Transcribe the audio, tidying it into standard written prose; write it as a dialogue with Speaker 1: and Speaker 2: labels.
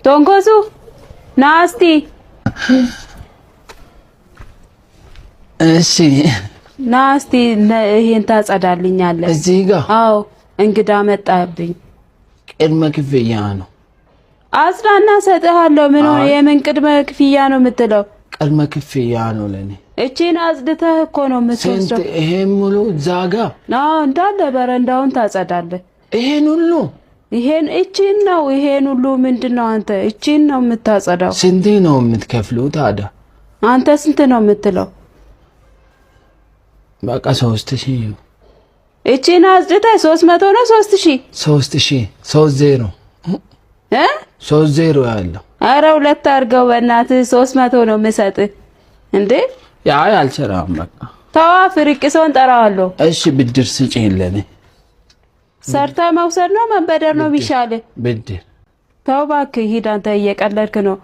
Speaker 1: ቶንኮሱ ናስቲ
Speaker 2: እሺ
Speaker 1: ናስቲ ይሄን ታጸዳልኛለህ
Speaker 2: እዚህ ጋር
Speaker 1: አዎ እንግዳ መጣብኝ
Speaker 2: ቅድመ ክፍያ ነው
Speaker 1: አጽዳና ሰጥሃለሁ ምን ሆነ የምን ቅድመ ክፍያ ነው የምትለው
Speaker 2: ቅድመ ክፍያ ነው ለኔ
Speaker 1: እቺን አጽድተህ እኮ ነው የምትወስደው
Speaker 2: ይሄን ሙሉ ዛጋ
Speaker 1: አዎ እንዳለ በረንዳውን ታጸዳለህ
Speaker 2: ይሄን
Speaker 1: እቺን ነው ይሄን ሁሉ ምንድነው አንተ እቺን ነው የምታጸዳው
Speaker 2: ስንት ነው የምትከፍሉት ታዲያ
Speaker 1: አንተ ስንት ነው የምትለው
Speaker 2: በቃ 3000
Speaker 1: እቺን አጽድተህ 300 ነው
Speaker 2: 3000 30 30 ያለው
Speaker 1: አረ ሁለት አድርገው በእናትህ 300 ነው የምሰጥህ እንዴ
Speaker 2: ያ አልሰራም በቃ
Speaker 1: ተዋ ፍርቅሶን ጠራዋለሁ
Speaker 2: እሺ ብድር ስጪኝ ለኔ
Speaker 1: ሰርታ መውሰድ ነው መንበደር ነው ቢሻለ
Speaker 2: ብድር
Speaker 1: ተው እባክህ ሂድ አንተ እየቀለድክ ነው